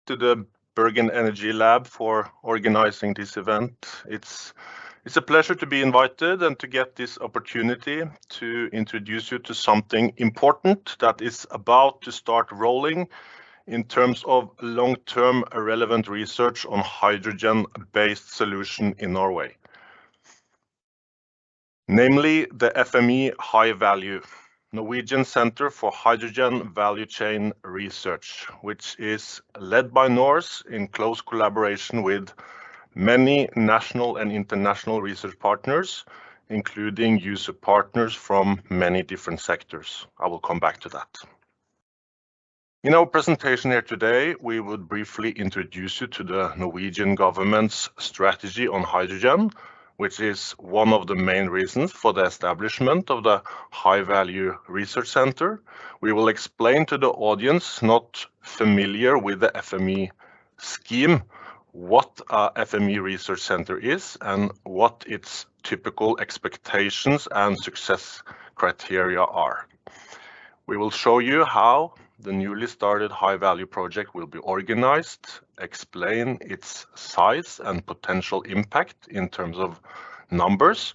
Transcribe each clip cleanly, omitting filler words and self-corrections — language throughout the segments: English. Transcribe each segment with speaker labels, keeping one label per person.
Speaker 1: to the Bergen Energy Lab for organizing this event. It's a pleasure to be invited and to get this opportunity to introduce you to something important that is about to start rolling in terms of long-term relevant research on hydrogen-based solution in Norway. Namely the FME HyValue, Norwegian Centre for Hydrogen Value Chain Research, which is led by NORCE in close collaboration with many national and international research partners, including user partners from many different sectors. I will come back to that. In our presentation here today, we would briefly introduce you to the Norwegian government's strategy on hydrogen, which is one of the main reasons for the establishment of the HyValue Research Centre. We will explain to the audience not familiar with the FME scheme what a FME Research Centre is and what its typical expectations and success criteria are. We will show you how the newly started HyValue project will be organized, explain its size and potential impact in terms of numbers,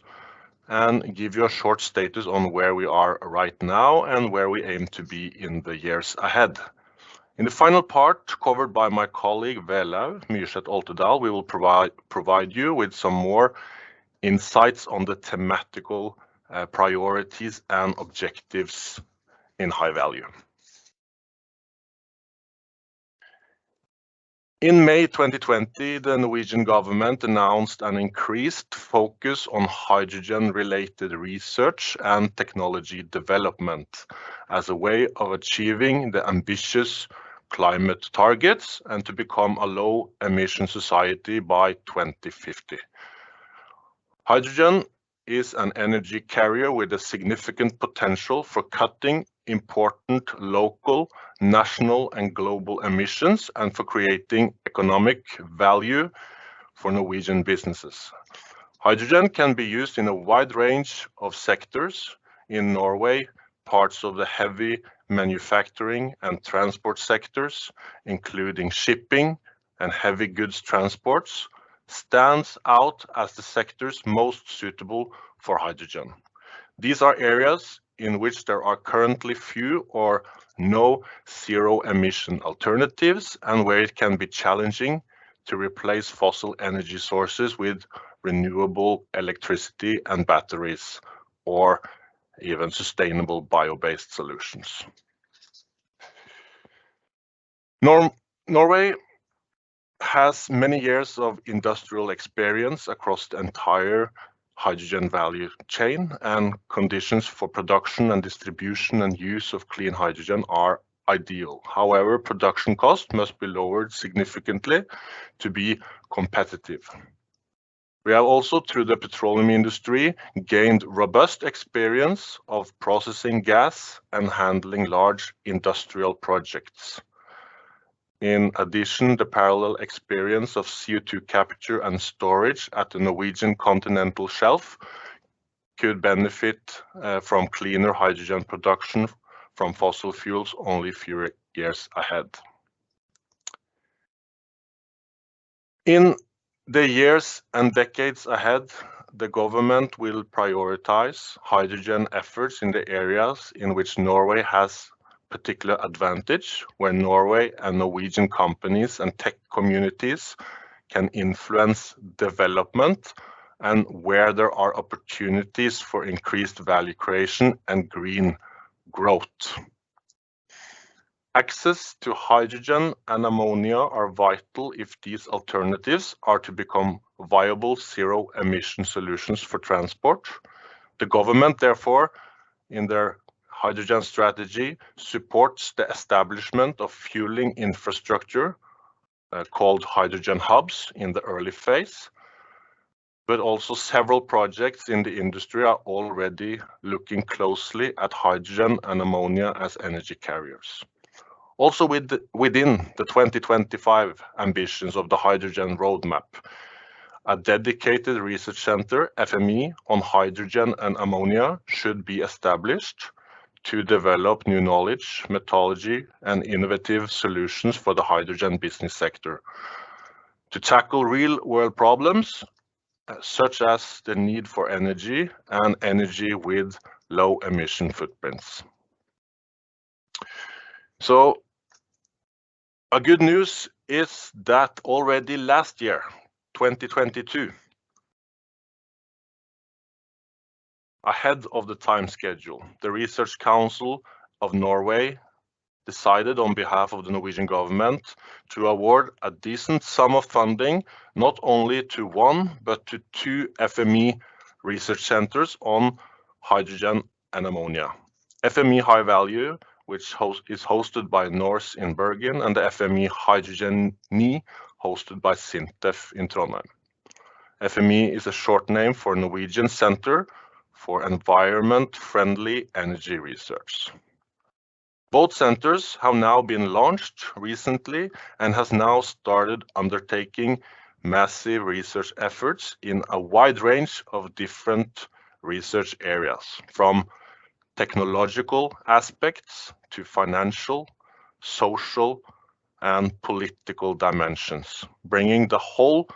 Speaker 1: and give you a short status on where we are right now and where we aim to be in the years ahead. In the final part, covered by my colleague Velaug Myrseth Oltedal, we will provide you with some more insights on the thematical priorities and objectives in HyValue. In May 2020, the Norwegian government announced an increased focus on hydrogen-related research and technology development as a way of achieving the ambitious climate targets and to become a low-emission society by 2050. Hydrogen is an energy carrier with a significant potential for cutting important local, national and global emissions and for creating economic value for Norwegian businesses. Hydrogen can be used in a wide range of sectors. In Norway, parts of the heavy manufacturing and transport sectors, including shipping and heavy goods transports, stands out as the sectors most suitable for hydrogen. These are areas in which there are currently few or no zero-emission alternatives and where it can be challenging to replace fossil energy sources with renewable electricity and batteries, or even sustainable bio-based solutions. Norway has many years of industrial experience across the entire hydrogen value chain, and conditions for production and distribution and use of clean hydrogen are ideal. However, production costs must be lowered significantly to be competitive. We have also, through the petroleum industry, gained robust experience of processing gas and handling large industrial projects. In addition, the parallel experience of CO2 capture and storage at the Norwegian continental shelf could benefit from cleaner hydrogen production from fossil fuels only a few years ahead. In the years and decades ahead, the government will prioritize hydrogen efforts in the areas in which Norway has particular advantage, where Norway and Norwegian companies and tech communities can influence development and where there are opportunities for increased value creation and green growth. Access to hydrogen and ammonia are vital if these alternatives are to become viable zero-emission solutions for transport. The government, therefore, in their hydrogen strategy, supports the establishment of fueling infrastructure called hydrogen hubs in the early phase, but also several projects in the industry are already looking closely at hydrogen and ammonia as energy carriers. Also within the 2025 ambitions of the hydrogen roadmap, a dedicated research center, FME, on hydrogen and ammonia should be established to develop new knowledge, methodology, and innovative solutions for the hydrogen business sector to tackle real-world problems such as the need for energy and energy with low emission footprints. So, a good news is that already last year, 2022, ahead of the time schedule, the Research Council of Norway decided on behalf of the Norwegian government to award a decent sum of funding, not only to one, but to two FME research centers on hydrogen and ammonia. FME HyValue, which is hosted by NORCE in Bergen, and the FME HydrogenNi, hosted by SINTEF in Trondheim. FME is a short name for Norwegian Centre for Environment-Friendly Energy Research. Both centers have now been launched recently and has now started undertaking massive research efforts in a wide range of different research areas, from technological aspects to financial, social, and political dimensions, bringing the whole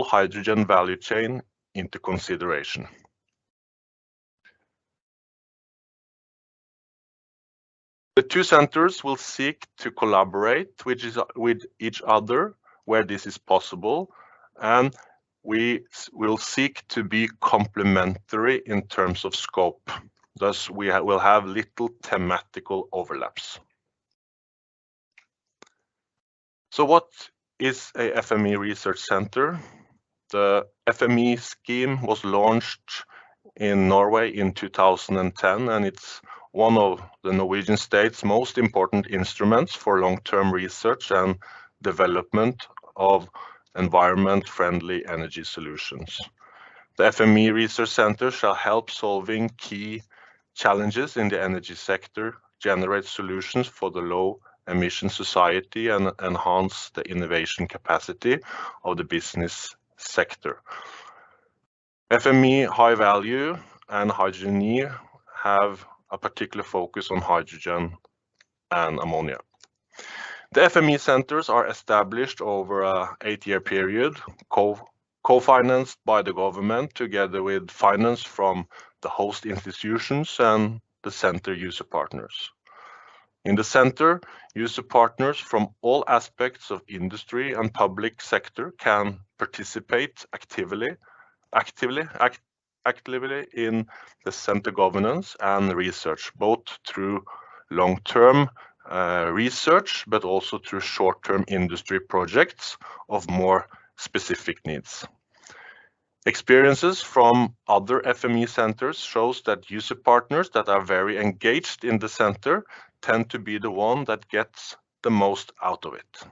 Speaker 1: hydrogen value chain into consideration. The two centers will seek to collaborate with each other where this is possible, and we will seek to be complementary in terms of scope. Thus, we will have little thematical overlaps. So what is a FME research center? The FME scheme was launched in Norway in 2010, and it's one of the Norwegian state's most important instruments for long-term research and development of environment-friendly energy solutions. The FME Research Centre shall help solving key challenges in the energy sector, generate solutions for the low-emission society, and enhance the innovation capacity of the business sector. FME HyValue and HydrogenNi have a particular focus on hydrogen and ammonia. The FME centers are established over an 8-year period, co-financed by the government together with finance from the host institutions and the center user partners. In the center, user partners from all aspects of industry and public sector can participate actively in the center governance and research, both through long-term research, but also through short-term industry projects of more specific needs. Experiences from other FME centers shows that user partners that are very engaged in the center tend to be the one that gets the most out of it.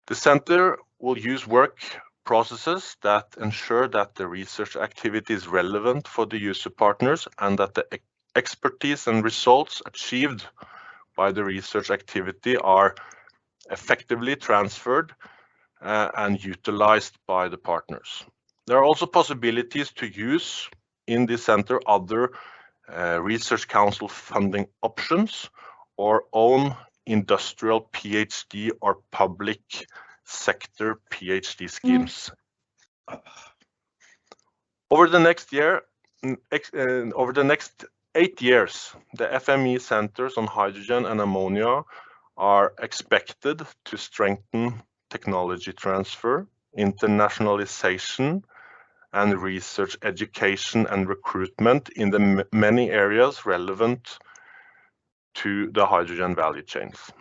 Speaker 1: The center will use work processes that ensure that the research activity is relevant for the user partners and that the expertise and results achieved by the research activity are effectively transferred and utilized by the partners. There are also possibilities to use in this center other research council funding options or own industrial PhD or public sector PhD schemes. Over the next 8 years, the FME centers on hydrogen and ammonia are expected to strengthen technology transfer, internationalization, and research education and recruitment in the many areas relevant to the hydrogen value chains.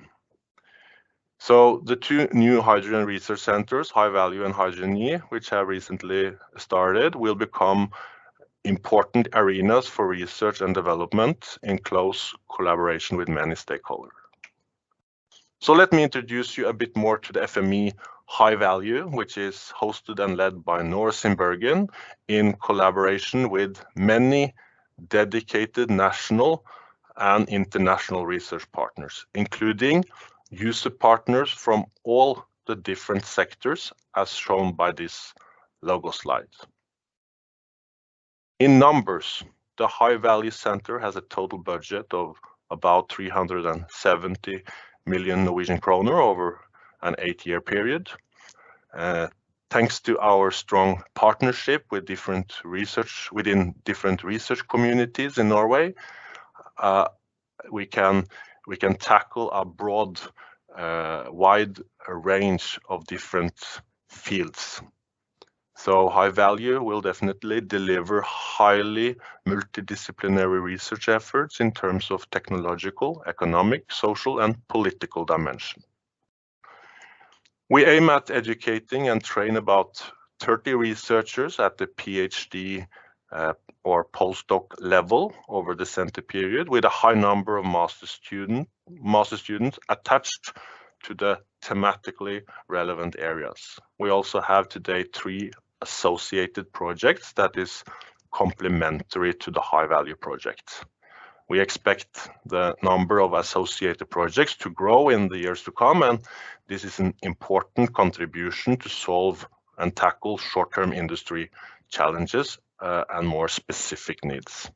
Speaker 1: So the two new hydrogen research centers, HyValue and HydrogenNi, which have recently started, will become important arenas for research and development in close collaboration with many stakeholders. So let me introduce you a bit more to the FME HyValue, which is hosted and led by NORCE in Bergen in collaboration with many dedicated national and international research partners, including user partners from all the different sectors as shown by this logo slide. In numbers, the HyValue Centre has a total budget of about 370 million Norwegian kroner over an 8-year period. Thanks to our strong partnership with within different research communities in Norway, we can tackle a broad, wide range of different fields. So HyValue will definitely deliver highly multidisciplinary research efforts in terms of technological, economic, social, and political dimension. We aim at educating and train about 30 researchers at the PhD or postdoc level over the center period, with a high number of master students attached to the thematically relevant areas. We also have today 3 associated projects that is complementary to the HyValue project. We expect the number of associated projects to grow in the years to come, and this is an important contribution to solve and tackle short-term industry challenges and more specific needs.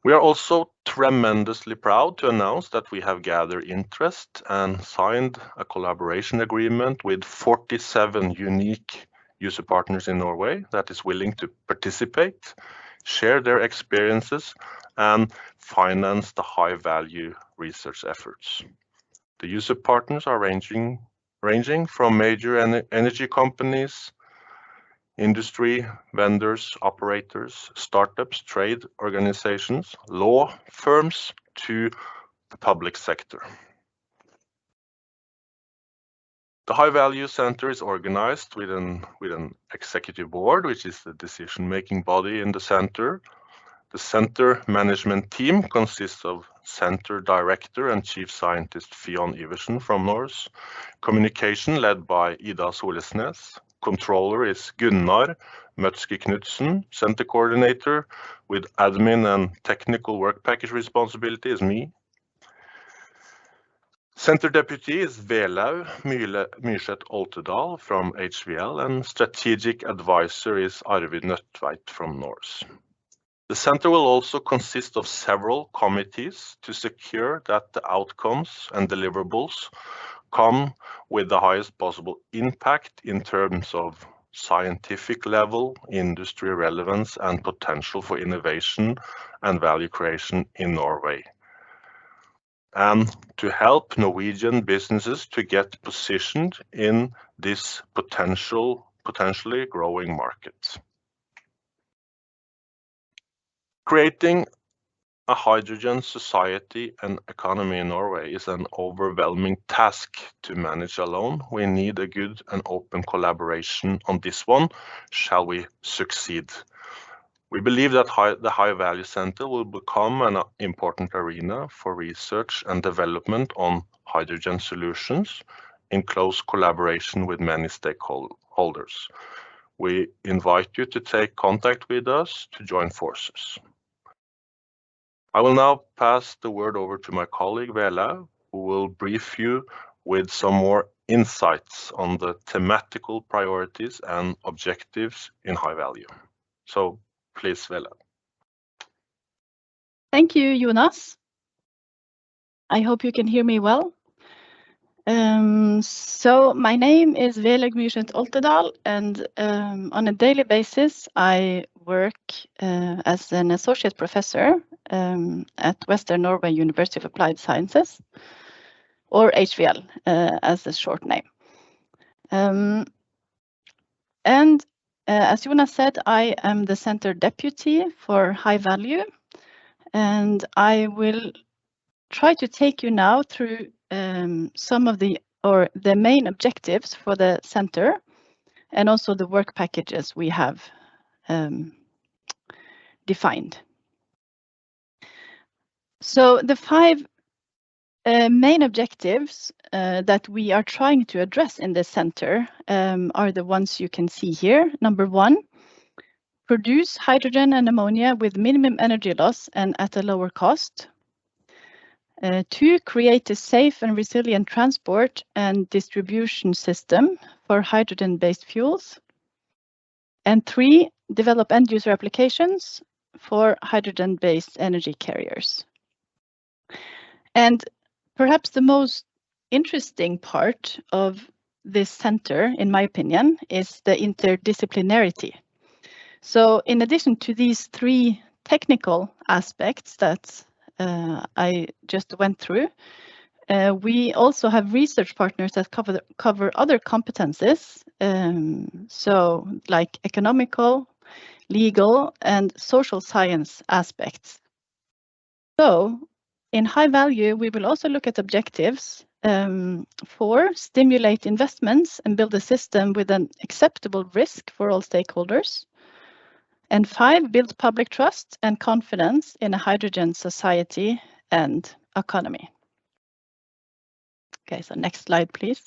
Speaker 1: We are also tremendously proud to announce that we have gathered interest and signed a collaboration agreement with 47 unique user partners in Norway that is willing to participate, share their experiences, and finance the HyValue research efforts. The user partners are ranging from major energy companies, industry, vendors, operators, startups, trade organizations, law firms, to the public sector. The HyValue Centre is organized with an executive board, which is the decision-making body in the center. The center management team consists of center director and chief scientist Fionn Iversen from NORCE, communication led by Ida Solesnes, controller is Gunnar Møtske-Knudsen, center coordinator with admin and technical work package responsibility is me. Center deputy is Velaug Myrseth Oltedal from HVL, and strategic advisor is Arvid Nødtveit from NORCE. The center will also consist of several committees to secure that the outcomes and deliverables come with the highest possible impact in terms of scientific level, industry relevance, and potential for innovation and value creation in Norway, and to help Norwegian businesses to get positioned in this potentially growing market. Creating a hydrogen society and economy in Norway is an overwhelming task to manage alone. We need a good and open collaboration on this one, shall we succeed. We believe that the HyValue Centre will become an important arena for research and development on hydrogen solutions in close collaboration with many stakeholders. We invite you to take contact with us to join forces. I will now pass the word over to my colleague Velaug, who will brief you with some more insights on the thematical priorities and objectives in HyValue. So please, Velaug.
Speaker 2: Thank you, Jonas. I hope you can hear me well. So my name is Velaug Myrseth Oltedal, and on a daily basis I work as an associate professor at Western Norway University of Applied Sciences, or HVL as a short name. And as Jonas said, I am the center deputy for HyValue, and I will try to take you now through some of the main objectives for the center, and also the work packages we have defined. So the 5 main objectives that we are trying to address in the center are the ones you can see here. Number 1, produce hydrogen and ammonia with minimum energy loss and at a lower cost. 2, create a safe and resilient transport and distribution system for hydrogen-based fuels. And 3, develop end-user applications for hydrogen-based energy carriers. And perhaps the most interesting part of this center, in my opinion, is the interdisciplinarity. So in addition to these three technical aspects that I just went through, we also have research partners that cover other competences, so like economical, legal, and social science aspects. So in HyValue, we will also look at objectives for stimulate investments and build a system with an acceptable risk for all stakeholders. And 5, build public trust and confidence in a hydrogen society and economy. Okay, so next slide, please.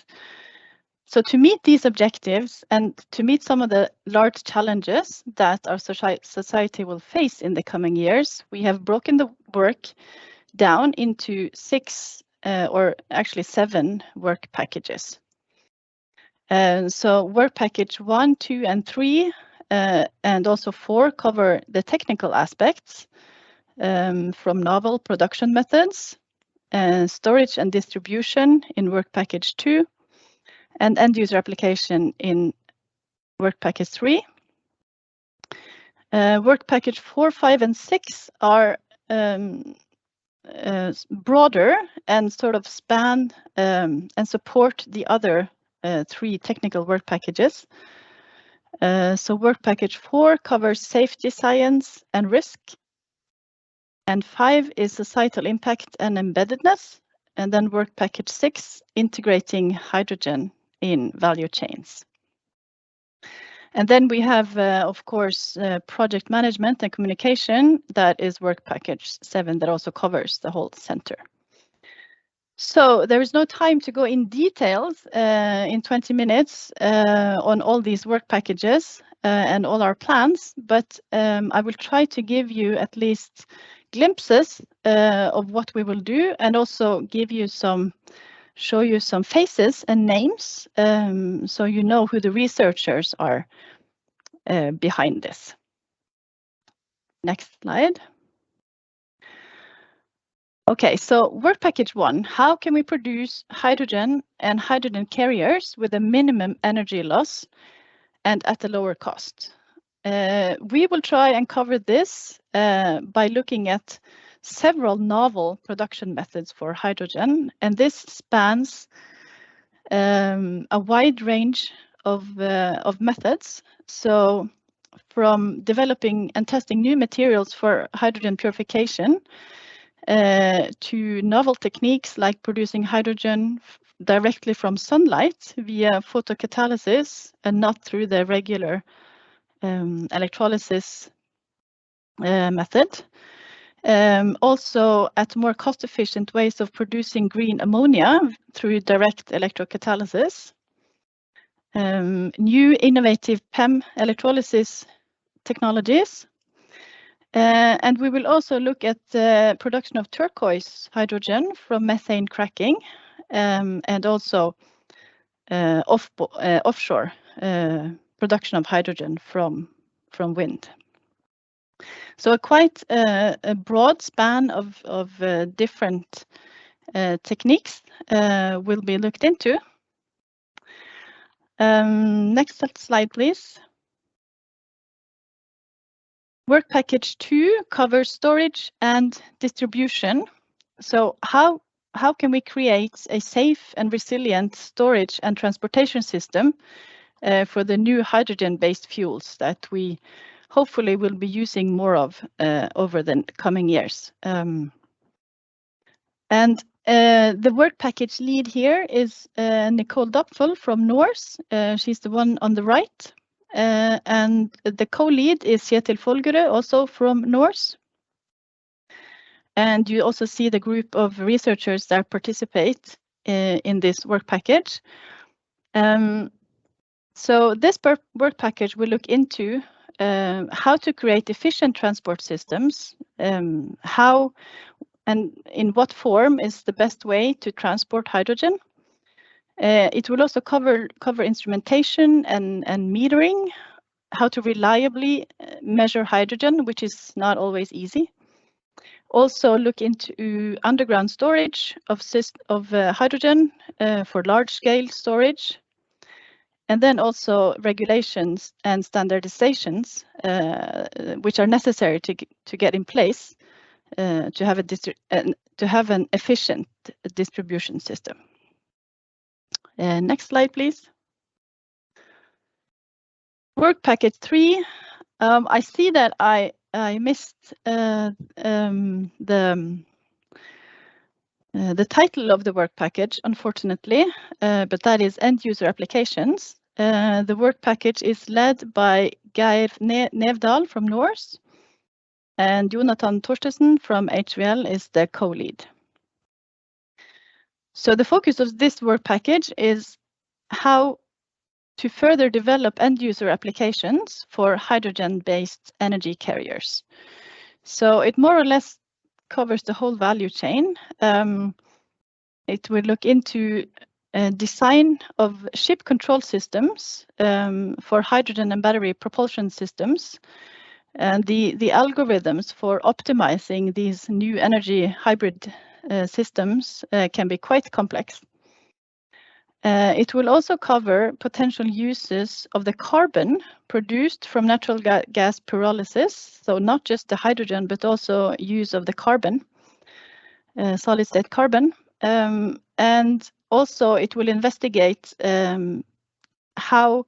Speaker 2: So to meet these objectives and to meet some of the large challenges that our society will face in the coming years, we have broken the work down into 6 or actually 7 work packages. So work package 1, 2, and 3 and also 4 cover the technical aspects from novel production methods, storage and distribution in work package 2, and end user application in work package 3. Work package 4, 5, and 6 are broader and sort of span and support the other 3 technical work packages. So work package 4 covers safety science and risk, and 5 is societal impact and embeddedness, and then work package 6, integrating hydrogen in value chains. And then we have, of course, project management and communication. That is work package 7 that also covers the whole center. So there is no time to go in details in 20 minutes on all these work packages and all our plans, but I will try to give you at least glimpses of what we will do, and also give you show you some faces and names, so you know who the researchers are behind this. Next slide. Okay, so work package 1, how can we produce hydrogen and hydrogen carriers with a minimum energy loss and at a lower cost? We will try and cover this by looking at several novel production methods for hydrogen, and this spans a wide range of methods. So from developing and testing new materials for hydrogen purification to novel techniques like producing hydrogen directly from sunlight via photocatalysis and not through the regular electrolysis method. Also at more cost-efficient ways of producing green ammonia through direct electrocatalysis. New innovative PEM electrolysis technologies. And we will also look at the production of turquoise hydrogen from methane cracking, and also offshore production of hydrogen from wind. So quite a broad span of different techniques will be looked into. Next slide, please. Work package 2 covers storage and distribution. So how can we create a safe and resilient storage and transportation system for the new hydrogen-based fuels that we hopefully will be using more of over the coming years? And the work package lead here is Nicole Dopfel from NORCE. She's the one on the right. And the co-lead is Kjetil Folgerød, also from NORCE. And you also see the group of researchers that participate in this work package. So this work package will look into how to create efficient transport systems, how and in what form is the best way to transport hydrogen. It will also cover instrumentation and metering, how to reliably measure hydrogen, which is not always easy. Also look into underground storage of hydrogen for large-scale storage. And then also regulations and standardizations, which are necessary to get in place to have an efficient distribution system. Next slide, please. Work package 3. I see that I missed the title of the work package, unfortunately, but that is end user applications. The work package is led by Geir Nevdal from NORCE, and Jonathan Torstensen from HVL is the co-lead. So the focus of this work package is how to further develop end user applications for hydrogen-based energy carriers. So it more or less covers the whole value chain. It will look into design of ship control systems for hydrogen and battery propulsion systems, and the algorithms for optimizing these new energy hybrid systems can be quite complex. It will also cover potential uses of the carbon produced from natural gas pyrolysis, so not just the hydrogen, but also use of the carbon, solid state carbon. And also it will investigate how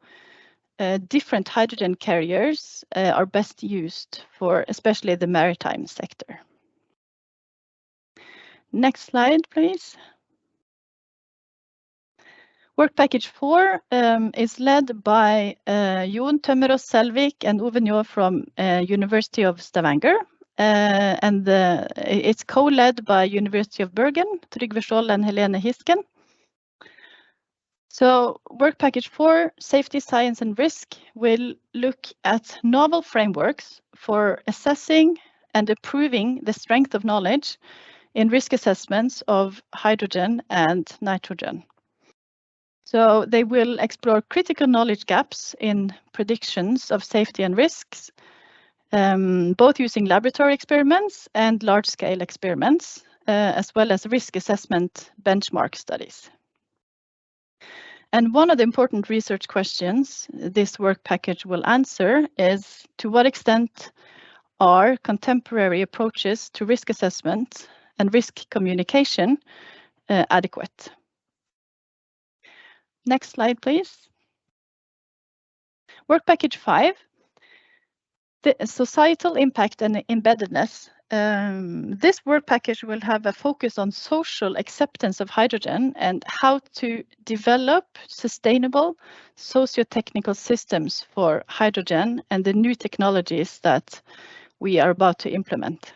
Speaker 2: different hydrogen carriers are best used for especially the maritime sector. Next slide, please. Work package 4 is led by Jon Tømmerås Selvik and Ove Njå from University of Stavanger. And it's co-led by University of Bergen, Trygve Skjold and Helene Hisken. So work package 4, safety, science and risk, will look at novel frameworks for assessing and improving the strength of knowledge in risk assessments of hydrogen and nitrogen. So they will explore critical knowledge gaps in predictions of safety and risks, both using laboratory experiments and large-scale experiments, as well as risk assessment benchmark studies. And one of the important research questions this work package will answer is, to what extent are contemporary approaches to risk assessment and risk communication adequate? Next slide, please. Work package 5, the societal impact and embeddedness. This work package will have a focus on social acceptance of hydrogen and how to develop sustainable socio-technical systems for hydrogen and the new technologies that we are about to implement.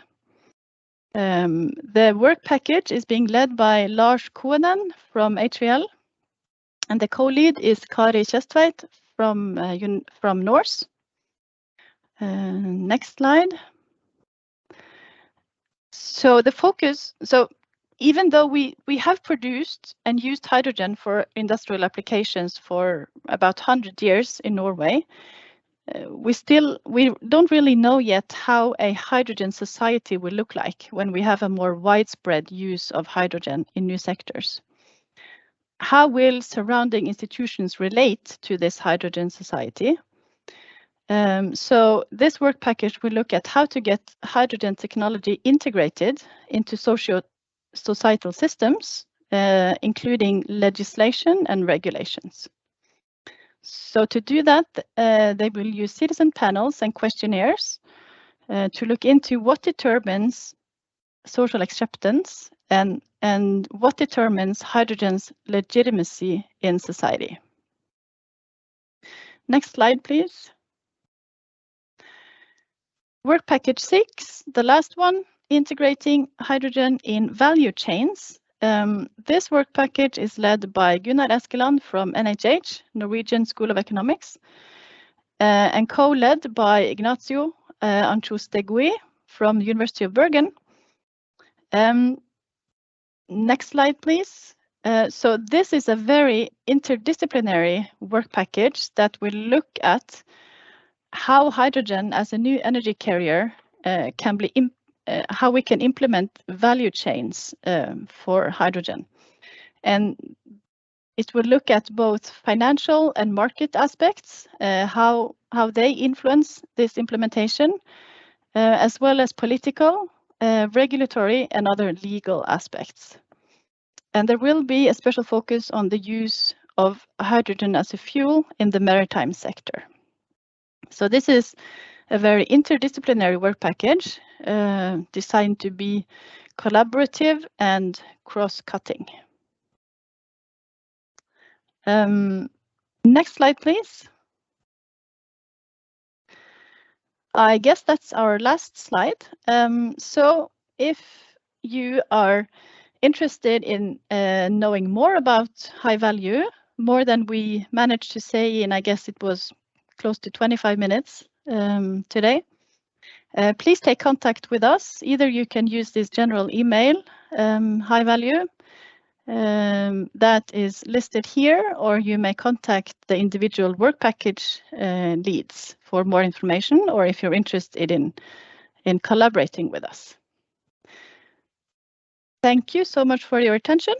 Speaker 2: The work package is being led by Lars Koenen from HVL, and the co-lead is Kari Kjestveit from NORCE. Next slide. So the focus, so even though we have produced and used hydrogen for industrial applications for about 100 years in Norway, we don't really know yet how a hydrogen society will look like when we have a more widespread use of hydrogen in new sectors. How will surrounding institutions relate to this hydrogen society? So this work package will look at how to get hydrogen technology integrated into societal systems, including legislation and regulations. So to do that, they will use citizen panels and questionnaires to look into what determines social acceptance and what determines hydrogen's legitimacy in society. Next slide, please. Work package 6, the last one, integrating hydrogen in value chains. This work package is led by Gunnar Eskeland from NHH, Norwegian School of Economics, and co-led by Ignacio Anchustegui from the University of Bergen. Next slide, please. So this is a very interdisciplinary work package that will look at how hydrogen as a new energy carrier can be how we can implement value chains for hydrogen. And it will look at both financial and market aspects, how they influence this implementation, as well as political, regulatory, and other legal aspects. And there will be a special focus on the use of hydrogen as a fuel in the maritime sector. So this is a very interdisciplinary work package designed to be collaborative and cross-cutting. Next slide, please. I guess that's our last slide. So if you are interested in knowing more about HyValue, more than we managed to say in, I guess it was close to 25 minutes today, please take contact with us. Either you can use this general email, HyValue, that is listed here, or you may contact the individual work package leads for more information, or if you're interested in collaborating with us. Thank you so much for your attention.